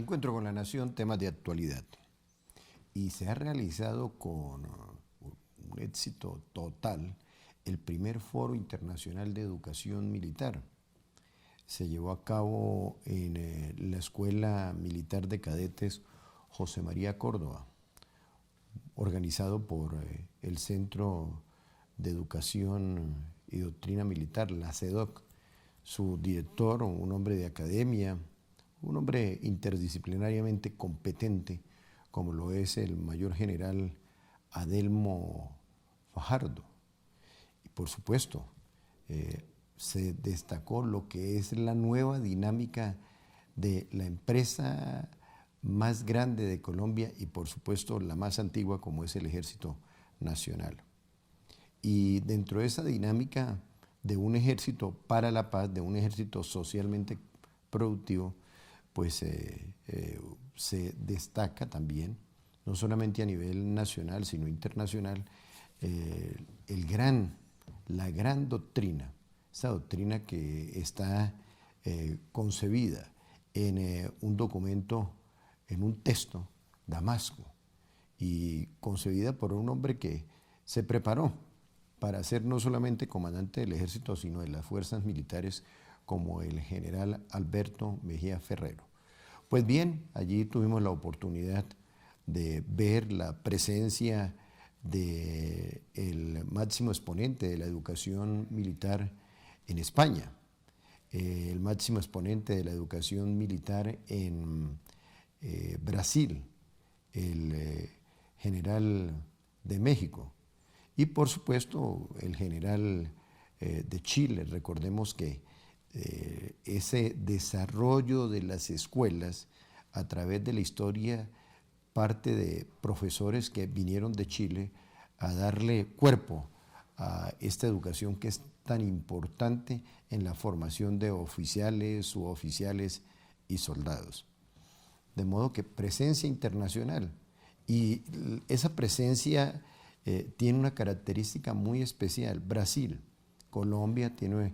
Encuentro con la Nación, temas de actualidad. Y se ha realizado con un éxito total el primer Foro Internacional de Educación Militar. Se llevó a cabo en la Escuela Militar de Cadetes José María Córdoba, organizado por el Centro de Educación y Doctrina Militar, la CEDOC. Su director, un hombre de academia, un hombre interdisciplinariamente competente, como lo es el mayor general Adelmo Fajardo. Y por supuesto, se destacó lo que es la nueva dinámica de la empresa más grande de Colombia y por supuesto la más antigua, como es el Ejército Nacional. Y dentro de esa dinámica de un ejército para la paz, de un ejército socialmente productivo, pues se destaca también, no solamente a nivel nacional, sino internacional, la gran doctrina, esa doctrina que está concebida en un documento, en un texto, Damasco, y concebida por un hombre que se preparó para ser no solamente comandante del ejército, sino de las fuerzas militares, como el general Alberto Mejía Ferrero. Pues bien, allí tuvimos la oportunidad de ver la presencia del máximo exponente de la educación militar en España, el máximo exponente de la educación militar en Brasil, el general de México, y por supuesto el general de Chile. Recordemos que ese desarrollo de las escuelas a través de la historia parte de profesores que vinieron de Chile a darle cuerpo a esta educación que es tan importante en la formación de oficiales, suboficiales y soldados. De modo que presencia internacional, y esa presencia tiene una característica muy especial. Brasil, Colombia tiene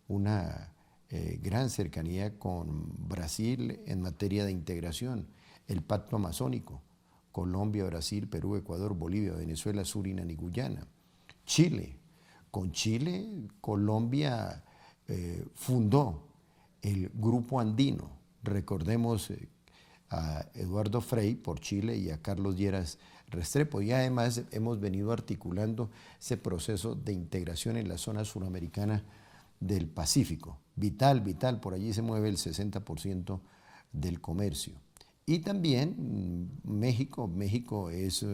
una gran cercanía con Brasil en materia de integración, el pacto amazónico, Colombia, Brasil, Perú, Ecuador, Bolivia, Venezuela, Surinam y Guyana. Chile, con Chile, Colombia fundó el Grupo Andino. Recordemos a Eduardo Frei por Chile y a Carlos Lleras Restrepo, y además hemos venido articulando ese proceso de integración en la zona suramericana del Pacífico. Vital, por allí se mueve el 60% del comercio. Y también México es,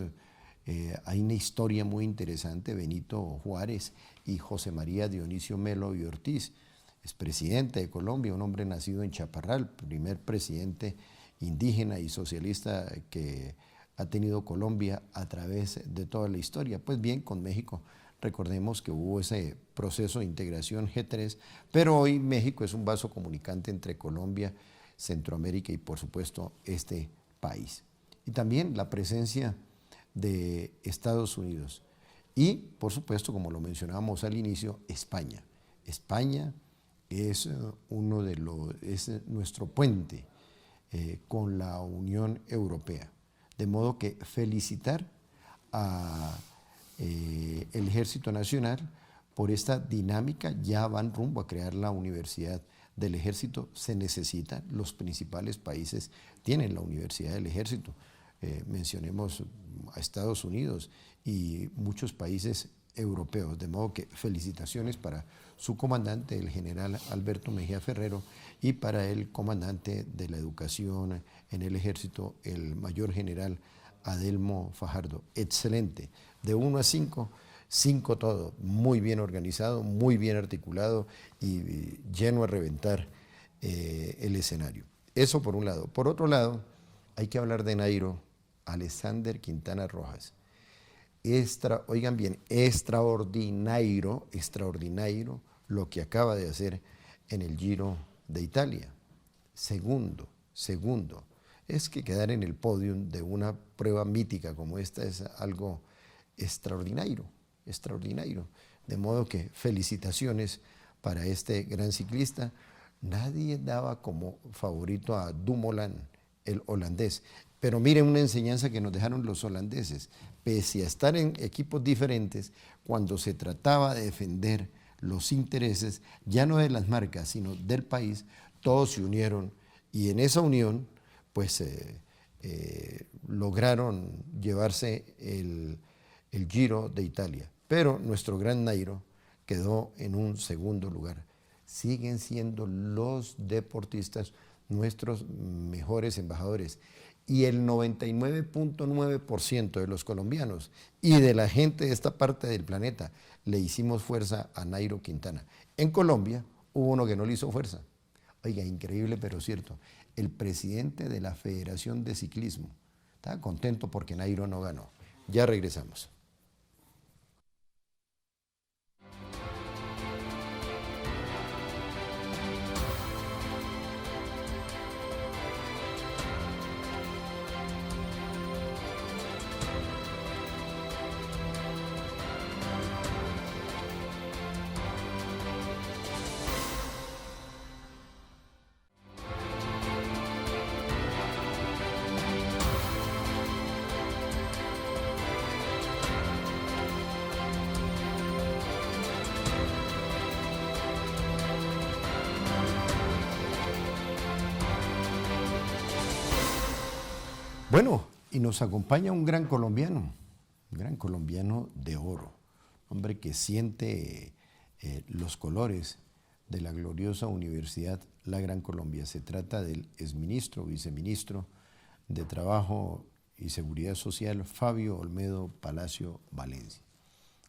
hay una historia muy interesante. Benito Juárez y José María Dionisio Melo y Ortiz, es presidente de Colombia, un hombre nacido en Chaparral, primer presidente indígena y socialista que ha tenido Colombia a través de toda la historia. Pues bien, con México recordemos que hubo ese proceso de integración G3, pero hoy México es un vaso comunicante entre Colombia, Centroamérica y por supuesto este país. Y también la presencia de Estados Unidos y por supuesto, como lo mencionábamos al inicio, España. España es es nuestro puente con la Unión Europea. De modo que felicitar a el Ejército Nacional por esta dinámica. Ya van rumbo a crear la Universidad del Ejército. Se necesita, los principales países tienen la Universidad del Ejército. Mencionemos a Estados Unidos y muchos países europeos, de modo que felicitaciones para su comandante, el general Alberto Mejía Ferrero, y para el comandante de la educación en el Ejército, el mayor general Adelmo Fajardo. Excelente, de 1 a 5, 5 todo, muy bien organizado, muy bien articulado y lleno a reventar el escenario. Eso por un lado. Por otro lado, hay que hablar de Nairo Alexander Quintana Rojas. Oigan bien, extraordinario lo que acaba de hacer en el Giro de Italia. Segundo. Es que quedar en el podio de una prueba mítica como esta es algo extraordinario. De modo que felicitaciones para este gran ciclista. Nadie daba como favorito a Dumoulin el holandés. Pero miren una enseñanza que nos dejaron los holandeses. Pese a estar en equipos diferentes, cuando se trataba de defender los intereses, ya no de las marcas, sino del país, todos se unieron y en esa unión, pues lograron llevarse el Giro de Italia. Pero nuestro gran Nairo quedó en un segundo lugar. Siguen siendo los deportistas nuestros mejores embajadores. Y el 99.9% de los colombianos y de la gente de esta parte del planeta le hicimos fuerza a Nairo Quintana. En Colombia hubo uno que no le hizo fuerza. Oiga, increíble pero cierto. El presidente de la Federación de Ciclismo estaba contento porque Nairo no ganó. Ya regresamos. Bueno, y nos acompaña un gran colombiano de oro, hombre que siente los colores de la gloriosa Universidad La Gran Colombia. Se trata del exministro, viceministro de Trabajo y Seguridad Social, Fabio Olmedo Palacio Valencia.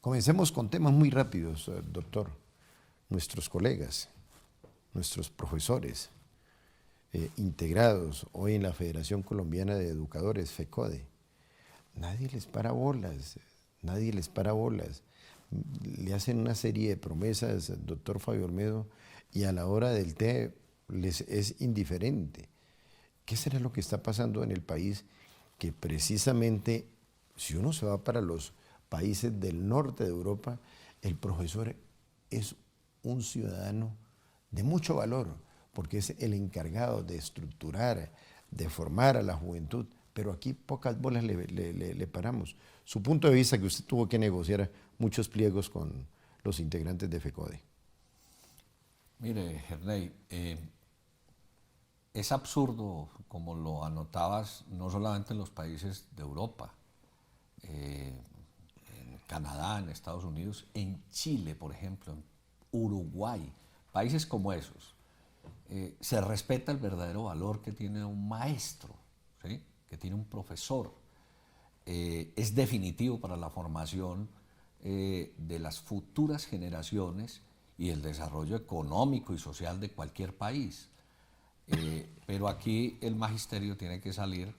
Comencemos con temas muy rápidos, doctor. Nuestros colegas, nuestros profesores, integrados hoy en la Federación Colombiana de Educadores, FECODE, nadie les para bolas, nadie les para bolas. Le hacen una serie de promesas, doctor Fabio Olmedo, y a la hora del té les es indiferente. ¿Qué será lo que está pasando en el país? Que precisamente, si uno se va para los países del norte de Europa, el profesor es un ciudadano de mucho valor, porque es el encargado de estructurar, de formar a la juventud, pero aquí pocas bolas le paramos. Su punto de vista, que usted tuvo que negociar muchos pliegos con los integrantes de FECODE. Mire, Herney, es absurdo, como lo anotabas, no solamente en los países de Europa, en Canadá, en Estados Unidos, en Chile, por ejemplo, en Uruguay, países como esos. Se respeta el verdadero valor que tiene un maestro, ¿sí? Que tiene un profesor. Es definitivo para la formación de las futuras generaciones y el desarrollo económico y social de cualquier país. Pero aquí el magisterio tiene que salir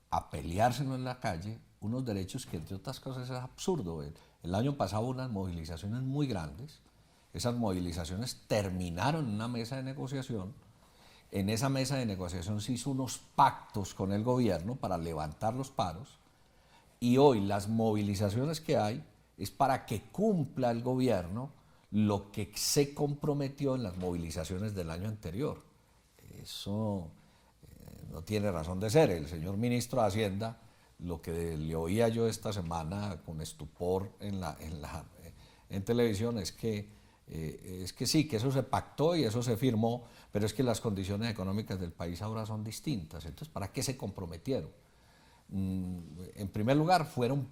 a peleárselo en la calle, unos derechos que, entre otras cosas, es absurdo. El año pasado hubo unas movilizaciones muy grandes. Esas movilizaciones terminaron en una mesa de negociación. En esa mesa de negociación se hizo unos pactos con el gobierno para levantar los paros, y hoy las movilizaciones que hay es para que cumpla el gobierno lo que se comprometió en las movilizaciones del año anterior. Eso no tiene razón de ser. El señor ministro de Hacienda, lo que le oía yo esta semana con estupor en televisión es que sí, que eso se pactó y eso se firmó, pero es que las condiciones económicas del país ahora son distintas. Entonces, ¿para qué se comprometieron? En primer lugar, fueron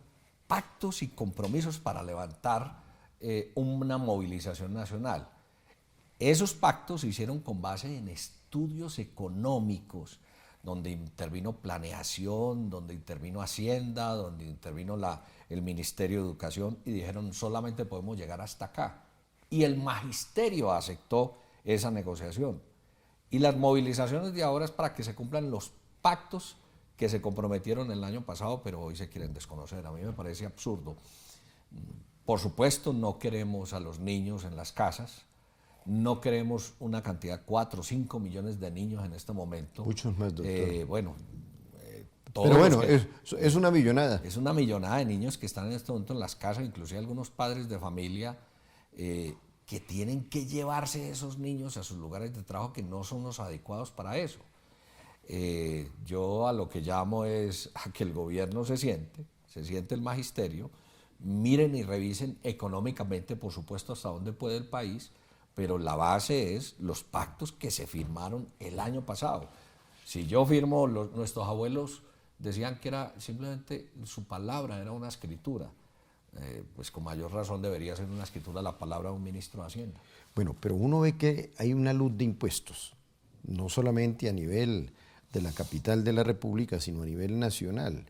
pactos y compromisos para levantar una movilización nacional. Esos pactos se hicieron con base en estudios económicos, donde intervino planeación, donde intervino Hacienda, donde intervino el Ministerio de Educación, y dijeron solamente podemos llegar hasta acá. Y el magisterio aceptó esa negociación. Y las movilizaciones de ahora es para que se cumplan los pactos que se comprometieron el año pasado, pero hoy se quieren desconocer. A mí me parece absurdo. Por supuesto, no queremos a los niños en las casas, no queremos una cantidad, 4 o 5 millones de niños en este momento. Muchos más, doctor. Todos. Pero bueno, es una millonada. Es una millonada de niños que están en este momento en las casas, inclusive algunos padres de familia que tienen que llevarse a esos niños a sus lugares de trabajo que no son los adecuados para eso. Yo a lo que llamo es a que el gobierno se siente el magisterio, miren y revisen económicamente, por supuesto, hasta dónde puede el país, pero la base es los pactos que se firmaron el año pasado. Si yo firmo, nuestros abuelos decían que era simplemente su palabra, era una escritura. Pues con mayor razón debería ser una escritura la palabra de un ministro de Hacienda. Bueno, pero uno ve que hay una luz de impuestos, no solamente a nivel de la capital de la República, sino a nivel nacional.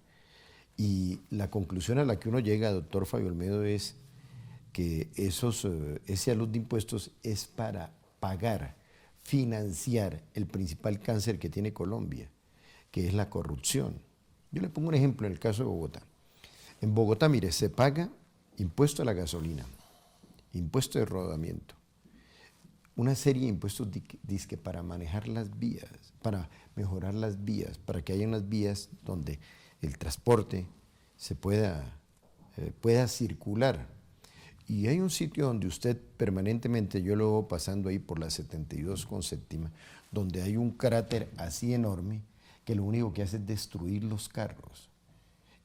Y la conclusión a la que uno llega, doctor Fabio Olmedo, es que ese alud de impuestos es para pagar, financiar el principal cáncer que tiene Colombia, que es la corrupción. Yo le pongo un ejemplo en el caso de Bogotá. En Bogotá, mire, se paga impuesto a la gasolina, impuesto de rodamiento, una serie de impuestos dizque para manejar las vías, para mejorar las vías, para que haya unas vías donde el transporte se pueda circular. Y hay un sitio donde usted permanentemente, yo lo veo pasando ahí por la 72 con séptima, donde hay un cráter así enorme que lo único que hace es destruir los carros.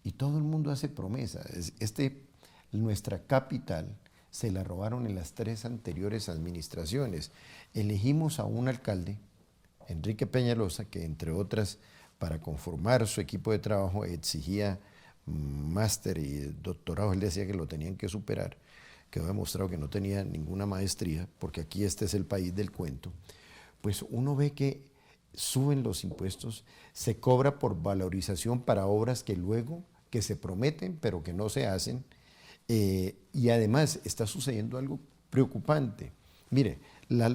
Y todo el mundo hace promesas. Nuestra capital se la robaron en las 3 anteriores administraciones. Elegimos a un alcalde, Enrique Peñalosa, que entre otras, para conformar su equipo de trabajo, exigía máster y doctorado. Él decía que lo tenían que superar. Quedó demostrado que no tenía ninguna maestría, porque aquí este es el país del cuento. Pues uno ve que suben los impuestos, se cobra por valorización para obras que luego, que se prometen, pero que no se hacen. Y además está sucediendo algo preocupante. Mire, la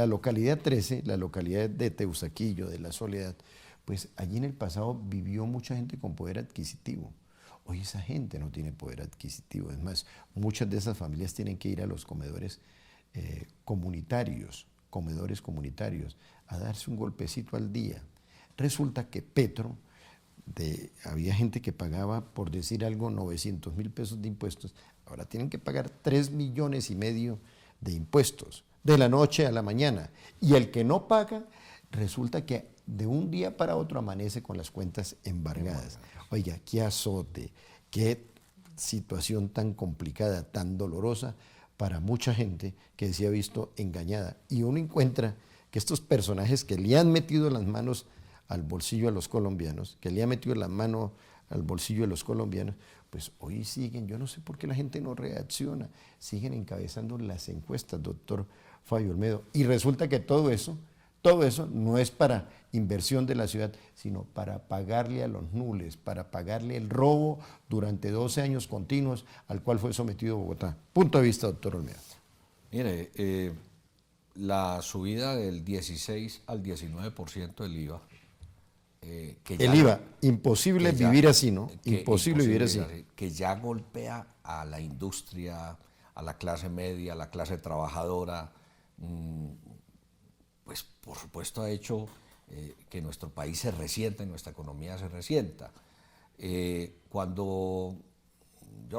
localidad 13, la localidad de Teusaquillo, de La Soledad, pues allí en el pasado vivió mucha gente con poder adquisitivo. Hoy esa gente no tiene poder adquisitivo. Es más, muchas de esas familias tienen que ir a los comedores comunitarios, a darse un golpecito al día. Resulta que Petro, había gente que pagaba, por decir algo, 900.000 pesos de impuestos, ahora tienen que pagar 3,5 millones de impuestos, de la noche a la mañana. Y el que no paga, resulta que de un día para otro amanece con las cuentas embargadas. Oiga, qué azote, qué situación tan complicada, tan dolorosa para mucha gente que se ha visto engañada. Y uno encuentra que estos personajes que le han metido las manos al bolsillo a los colombianos, pues hoy siguen, yo no sé por qué la gente no reacciona, siguen encabezando las encuestas, doctor Fabio Olmedo. Y resulta que todo eso no es para inversión de la ciudad, sino para pagarle a los nules, para pagarle el robo durante 12 años continuos al cual fue sometido Bogotá. Punto de vista, doctor Olmedo. Mire, la subida del 16 al 19% del IVA. El IVA, imposible vivir así, ¿no? Imposible vivir así. Que ya golpea a la industria, a la clase media, a la clase trabajadora, pues por supuesto ha hecho que nuestro país se resienta y nuestra economía se resienta. Yo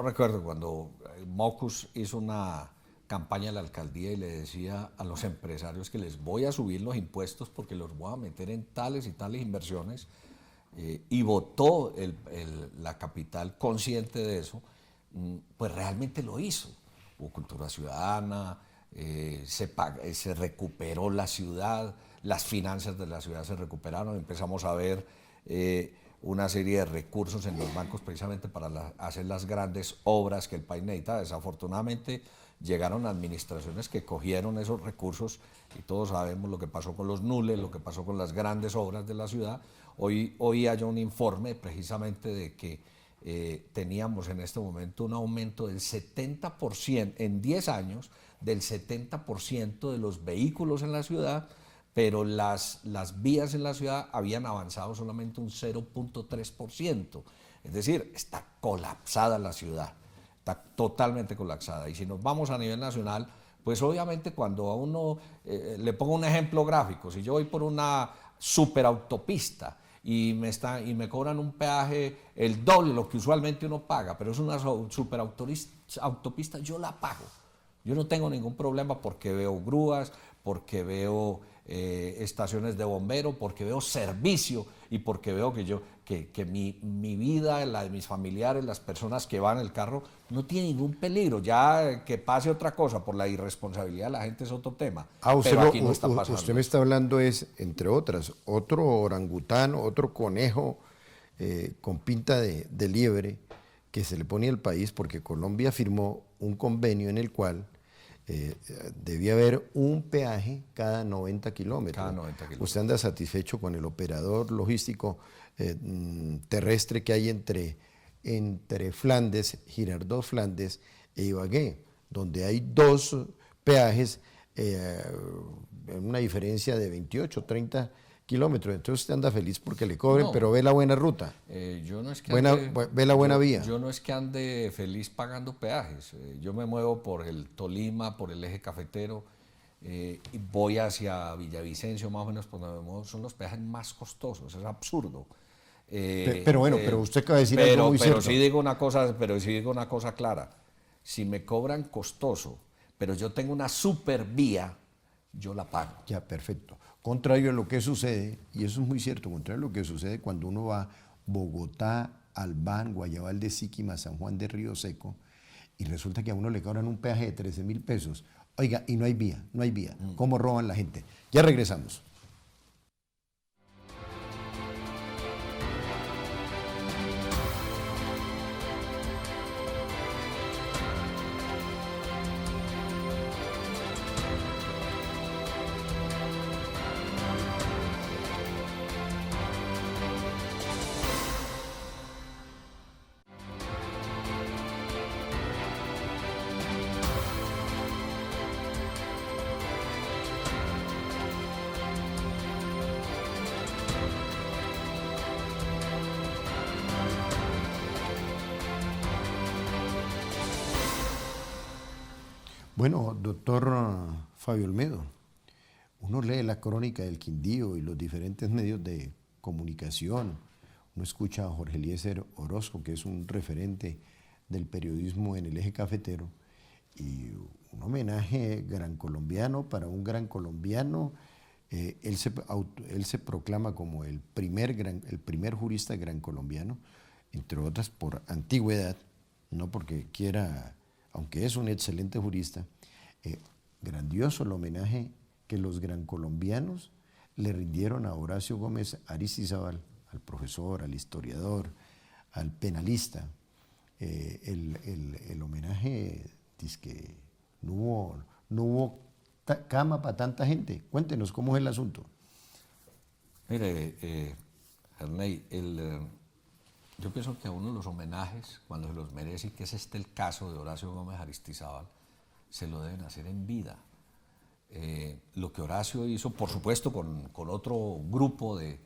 recuerdo cuando Mocus hizo una campaña en la alcaldía y le decía a los empresarios que les voy a subir los impuestos porque los voy a meter en tales y tales inversiones, y votó la capital consciente de eso, pues realmente lo hizo. Hubo cultura ciudadana, se recuperó la ciudad, las finanzas de la ciudad se recuperaron, empezamos a ver una serie de recursos en los bancos precisamente para hacer las grandes obras que el país necesita. Desafortunadamente llegaron administraciones que cogieron esos recursos y todos sabemos lo que pasó con los nules, lo que pasó con las grandes obras de la ciudad. Hoy hay un informe precisamente de que teníamos en este momento un aumento del 70%, en 10 años, del 70% de los vehículos en la ciudad, pero las vías en la ciudad habían avanzado solamente un 0.3%. Es decir, está colapsada la ciudad, está totalmente colapsada. Y si nos vamos a nivel nacional, pues obviamente cuando a uno, le pongo un ejemplo gráfico, si yo voy por una superautopista y me cobran un peaje el doble de lo que usualmente uno paga, pero es una superautopista, yo la pago. Yo no tengo ningún problema porque veo grúas, porque veo estaciones de bombero, porque veo servicio y porque veo que mi vida, la de mis familiares, las personas que van en el carro, no tiene ningún peligro. Ya que pase otra cosa por la irresponsabilidad de la gente es otro tema. Usted, pero aquí no está pasando. usted me está hablando es, entre otras, otro orangután, otro conejo con pinta de liebre que se le pone al país porque Colombia firmó un convenio en el cual debía haber un peaje cada 90 kilómetros. Cada 90 kilómetros. ¿Usted anda satisfecho con el operador logístico terrestre que hay entre Flandes, Girardot Flandes e Ibagué, donde hay 2 peajes en una diferencia de 28, 30 kilómetros? Entonces usted anda feliz porque le cobren, no, pero ve la buena ruta. Yo no es que ve la buena vía. Yo no es que ande feliz pagando peajes. Yo me muevo por el Tolima, por el eje cafetero, y voy hacia Villavicencio, más o menos por donde me muevo. Son los peajes más costosos, es absurdo. Pero bueno, pero usted acaba de decir algo muy cierto. Pero sí digo una cosa clara. Si me cobran costoso, pero yo tengo una supervía, yo la pago. Ya, perfecto. Contrario a lo que sucede, y eso es muy cierto, contrario a lo que sucede cuando uno va a Bogotá, Albán, Guayabal de Síquima, San Juan de Río Seco, y resulta que a uno le cobran un peaje de 13.000 pesos. Oiga, y no hay vía, no hay vía. ¿Cómo roban la gente? Ya regresamos. Bueno, doctor Fabio Olmedo, uno lee la crónica del Quindío y los diferentes medios de comunicación, uno escucha a Jorge Eliezer Orozco, que es un referente del periodismo en el eje cafetero, y un homenaje gran colombiano para un gran colombiano. Él se proclama como el primer jurista gran colombiano, entre otras por antigüedad, no porque quiera, aunque es un excelente jurista. Grandioso el homenaje que los gran colombianos le rindieron a Horacio Gómez Aristizábal, al profesor, al historiador, al penalista. El homenaje dice que no hubo cama para tanta gente. Cuéntenos cómo es el asunto. Mire, Herney, yo pienso que a uno de los homenajes, cuando se los merece, y que es el caso de Horacio Gómez Aristizábal, se lo deben hacer en vida. Lo que Horacio hizo, por supuesto, con otro grupo de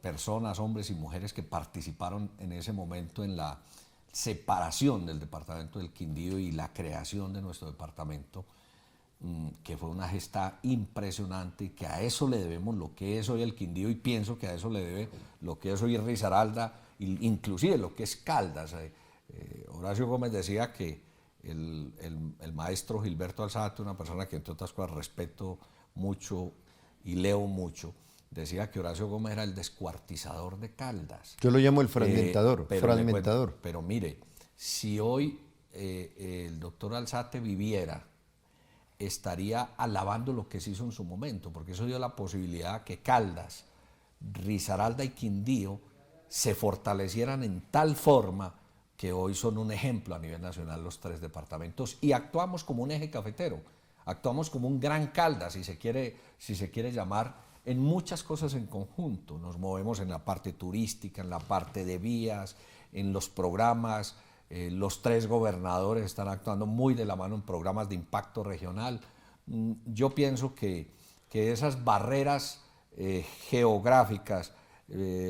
personas, hombres y mujeres que participaron en ese momento en la separación del departamento del Quindío y la creación de nuestro departamento, que fue una gesta impresionante, que a eso le debemos lo que es hoy el Quindío, y pienso que a eso le debe lo que es hoy Risaralda, inclusive lo que es Caldas. Horacio Gómez decía que el maestro Gilberto Alzate, una persona que entre otras cosas respeto mucho y leo mucho, decía que Horacio Gómez era el descuartizador de Caldas. Yo lo llamo el fragmentador. Pero mire, si hoy el doctor Alzate viviera, estaría alabando lo que se hizo en su momento, porque eso dio la posibilidad que Caldas, Risaralda y Quindío se fortalecieran en tal forma que hoy son un ejemplo a nivel nacional los 3 departamentos, y actuamos como un eje cafetero, actuamos como un gran Caldas, si se quiere llamar, en muchas cosas en conjunto. Nos movemos en la parte turística, en la parte de vías, en los programas. Los 3 gobernadores están actuando muy de la mano en programas de impacto regional. Yo pienso que esas barreras geográficas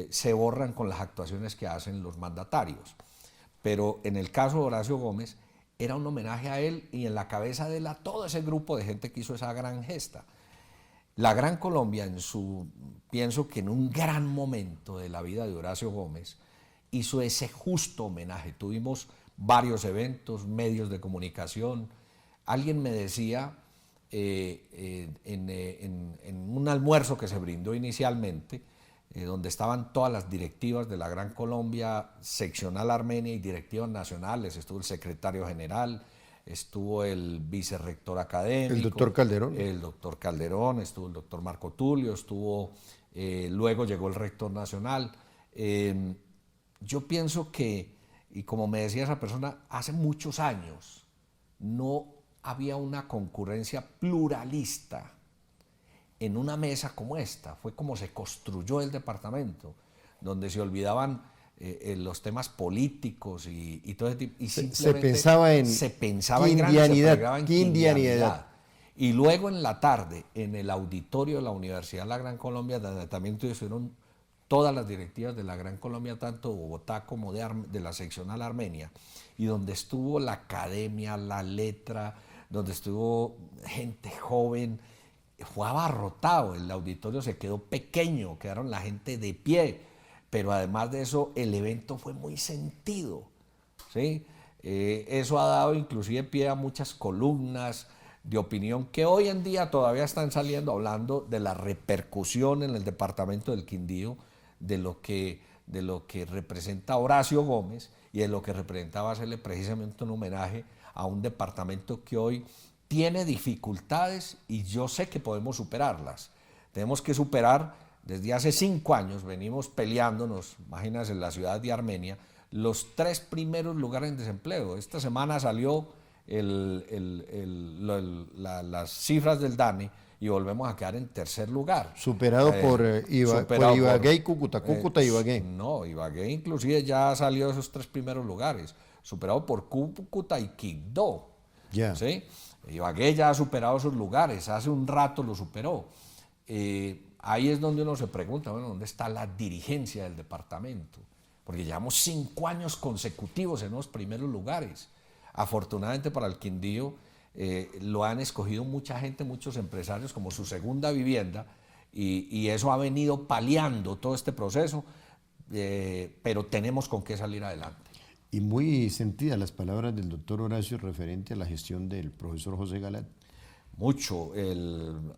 se borran con las actuaciones que hacen los mandatarios. Pero en el caso de Horacio Gómez, era un homenaje a él y en la cabeza de él a todo ese grupo de gente que hizo esa gran gesta. La Gran Colombia, pienso que en un gran momento de la vida de Horacio Gómez, hizo ese justo homenaje. Tuvimos varios eventos, medios de comunicación. Alguien me decía en un almuerzo que se brindó inicialmente, donde estaban todas las directivas de la Gran Colombia, seccional Armenia y directivas nacionales. Estuvo el secretario general, estuvo el vicerrector académico, el doctor Calderón, estuvo el doctor Marco Tulio, luego llegó el rector nacional. Yo pienso que, y como me decía esa persona, hace muchos años no había una concurrencia pluralista en una mesa como esta. Fue como se construyó el departamento, donde se olvidaban los temas políticos y todo ese tipo. Y se pensaba en quindianidad. Y luego en la tarde, en el auditorio de la Universidad de la Gran Colombia, donde también estuvieron todas las directivas de la Gran Colombia, tanto de Bogotá como de la seccional Armenia, y donde estuvo la academia, la letra, donde estuvo gente joven, fue abarrotado, el auditorio se quedó pequeño, quedaron la gente de pie, pero además de eso el evento fue muy sentido, ¿sí? Eso ha dado inclusive pie a muchas columnas de opinión que hoy en día todavía están saliendo hablando de la repercusión en el departamento del Quindío de lo que representa Horacio Gómez y de lo que representaba hacerle precisamente un homenaje a un departamento que hoy tiene dificultades y yo sé que podemos superarlas. Tenemos que superar, desde hace 5 años venimos peleándonos, imagínense, en la ciudad de Armenia, los 3 primeros lugares en desempleo. Esta semana salió las cifras del DANE y volvemos a quedar en tercer lugar. Superado por Ibagué y Cúcuta. Cúcuta y Ibagué. No, Ibagué inclusive ya salió de esos 3 primeros lugares, superado por Cúcuta y Quibdó. Yeah. ¿Sí? Ibagué ya ha superado esos lugares, hace un rato lo superó. Ahí es donde uno se pregunta, bueno, ¿dónde está la dirigencia del departamento? Porque llevamos 5 años consecutivos en los primeros lugares. Afortunadamente para el Quindío lo han escogido mucha gente, muchos empresarios como su segunda vivienda y eso ha venido paliando todo este proceso, pero tenemos con qué salir adelante. Y muy sentidas las palabras del doctor Horacio referente a la gestión del profesor José Galat. Mucho,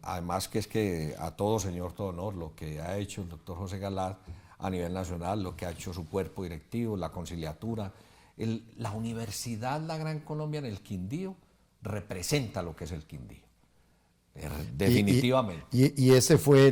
además que es que a todo señor, todo honor, lo que ha hecho el doctor José Galat a nivel nacional, lo que ha hecho su cuerpo directivo, la conciliatura, la Universidad La Gran Colombia en el Quindío representa lo que es el Quindío, definitivamente. Y ese fue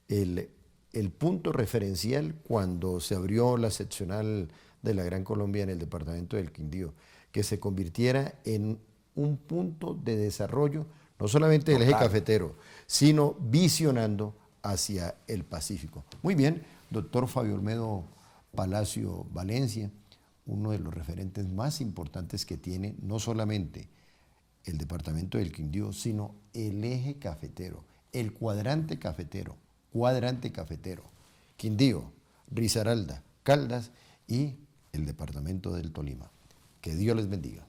el punto referencial cuando se abrió la seccional de la Gran Colombia en el departamento del Quindío, que se convirtiera en un punto de desarrollo, no solamente del eje cafetero, sino visionando hacia el Pacífico. Muy bien, doctor Fabio Olmedo Palacio Valencia, uno de los referentes más importantes que tiene no solamente el departamento del Quindío, sino el eje cafetero, el cuadrante cafetero, Quindío, Risaralda, Caldas y el departamento del Tolima. Que Dios les bendiga.